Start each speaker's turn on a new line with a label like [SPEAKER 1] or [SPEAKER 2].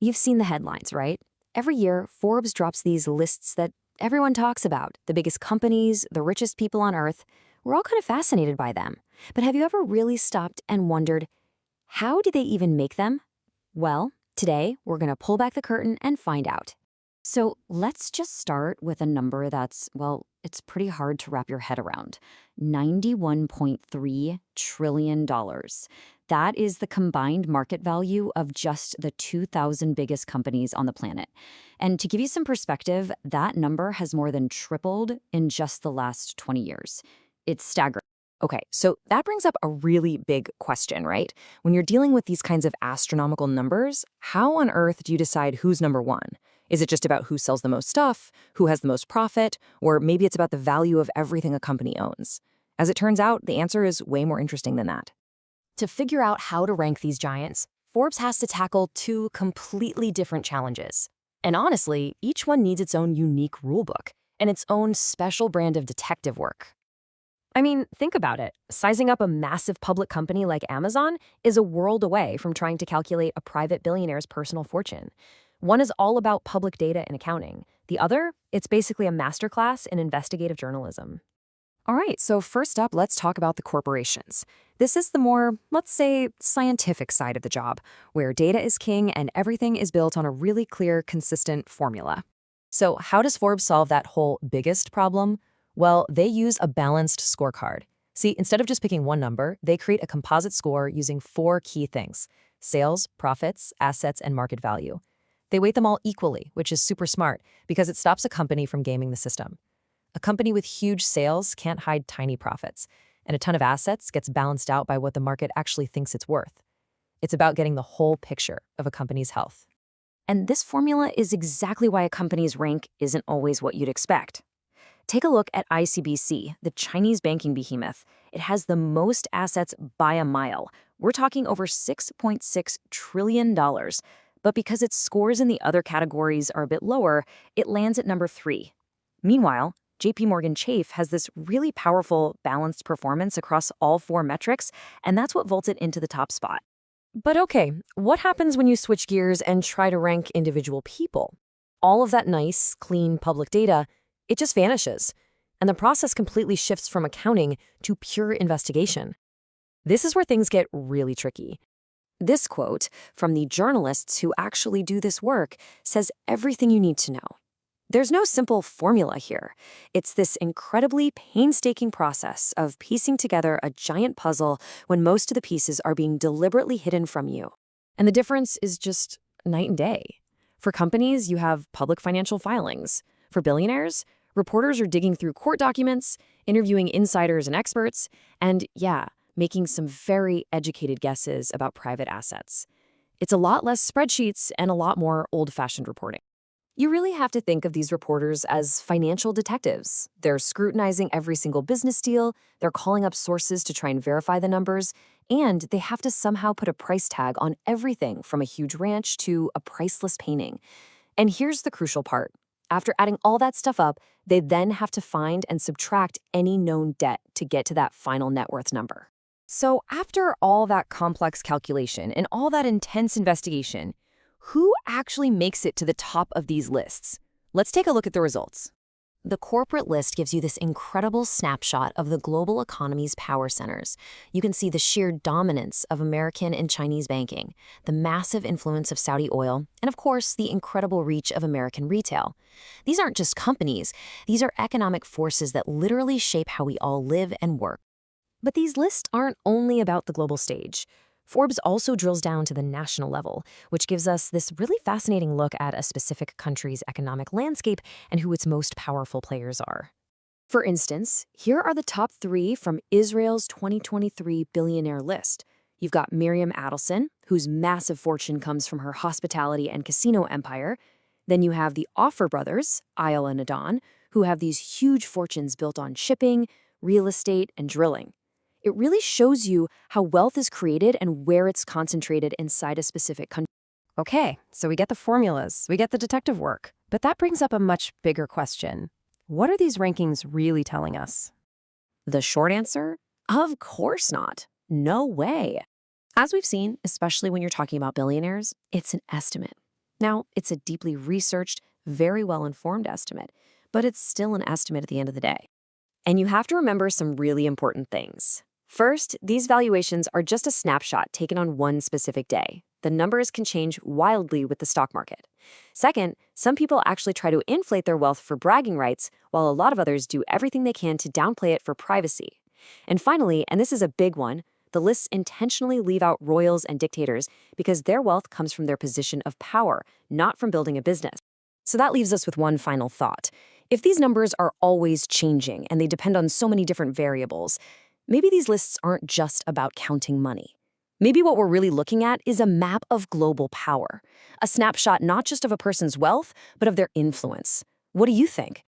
[SPEAKER 1] You've seen the headlines, right? Every year, Forbes drops these lists that everyone talks about, the biggest companies, the richest people on earth. We're all kind of fascinated by them. But have you ever really stopped and wondered, how did they even make them? Well, today we're going to pull back the curtain and find out. So let's just start with a number that's, well, it's pretty hard to wrap your head around. $91.3 trillion. That is the combined market value of just the 2,000 biggest companies on the planet. And to give you some perspective, that number has more than tripled in just the last 20 years. It's staggering. Okay, so that brings up a really big question, right? When you're dealing with these kinds of astronomical numbers, how on earth do you decide who's number one? Is it just about who sells the most stuff, who has the most profit, or maybe it's about the value of everything a company owns? As it turns out, the answer is way more interesting than that. To figure out how to rank these giants, Forbes has to tackle two completely different challenges. And honestly, each one needs its own unique rulebook and its own special brand of detective work. I mean, think about it. Sizing up a massive public company like Amazon is a world away from trying to calculate a private billionaire's personal fortune. One is all about public data and accounting. The other, it's basically a masterclass in investigative journalism. All right, so first up, let's talk about the corporations. This is the more, let's say, scientific side of the job, where data is king and everything is built on a really clear, consistent formula. So how does Forbes solve that whole biggest problem? Well, they use a balanced scorecard. See, instead of just picking one number, they create a composite score using four key things: sales, profits, assets, and market value. They weight them all equally, which is super smart because it stops a company from gaming the system. A company with huge sales can't hide tiny profits, and a ton of assets gets balanced out by what the market actually thinks it's worth. It's about getting the whole picture of a company's health. And this formula is exactly why a company's rank isn't always what you'd expect. Take a look at ICBC, the Chinese banking behemoth. It has the most assets by a mile. We're talking over $6.6 trillion. But because its scores in the other categories are a bit lower, it lands at number 3. Meanwhile, JP Morgan Chase has this really powerful, balanced performance across all 4 metrics, and that's what vaults it into the top spot. But okay, what happens when you switch gears and try to rank individual people? All of that nice, clean public data, it just vanishes, and the process completely shifts from accounting to pure investigation. This is where things get really tricky. This quote from the journalists who actually do this work says everything you need to know. There's no simple formula here. It's this incredibly painstaking process of piecing together a giant puzzle when most of the pieces are being deliberately hidden from you. And the difference is just night and day. For companies, you have public financial filings. For billionaires, reporters are digging through court documents, interviewing insiders and experts, and making some very educated guesses about private assets. It's a lot less spreadsheets and a lot more old-fashioned reporting. You really have to think of these reporters as financial detectives. They're scrutinizing every single business deal, they're calling up sources to try and verify the numbers, and they have to somehow put a price tag on everything from a huge ranch to a priceless painting. And here's the crucial part. After adding all that stuff up, they then have to find and subtract any known debt to get to that final net worth number. So after all that complex calculation and all that intense investigation, who actually makes it to the top of these lists? Let's take a look at the results. The corporate list gives you this incredible snapshot of the global economy's power centers. You can see the sheer dominance of American and Chinese banking, the massive influence of Saudi oil, and of course, the incredible reach of American retail. These aren't just companies, these are economic forces that literally shape how we all live and work. But these lists aren't only about the global stage. Forbes also drills down to the national level, which gives us this really fascinating look at a specific country's economic landscape and who its most powerful players are. For instance, here are the top 3 from Israel's 2023 billionaire list. You've got Miriam Adelson, whose massive fortune comes from her hospitality and casino empire. Then you have the Offer brothers, Ayal and Adnan, who have these huge fortunes built on shipping, real estate, and drilling. It really shows you how wealth is created and where it's concentrated inside a specific country. Okay, so we get the formulas, we get the detective work, but that brings up a much bigger question. What are these rankings really telling us? The short answer? Of course not. No way. As we've seen, especially when you're talking about billionaires, it's an estimate.
[SPEAKER 2] Now, it's a deeply researched, very well-informed estimate, but it's still an estimate at the end of the day. And you have to remember some really important things. First, these valuations are just a snapshot taken on one specific day. The numbers can change wildly with the stock market. Second, some people actually try to inflate their wealth for bragging rights, while a lot of others do everything they can to downplay it for privacy. And finally, and this is a big one, the lists intentionally leave out royals and dictators because their wealth comes from their position of power, not from building a business. So that leaves us with one final thought. If these numbers are always changing and they depend on so many different variables, maybe these lists aren't just about counting money. Maybe what we're really looking at is a map of global power, a snapshot not just of a person's wealth, but of their influence. What do you think?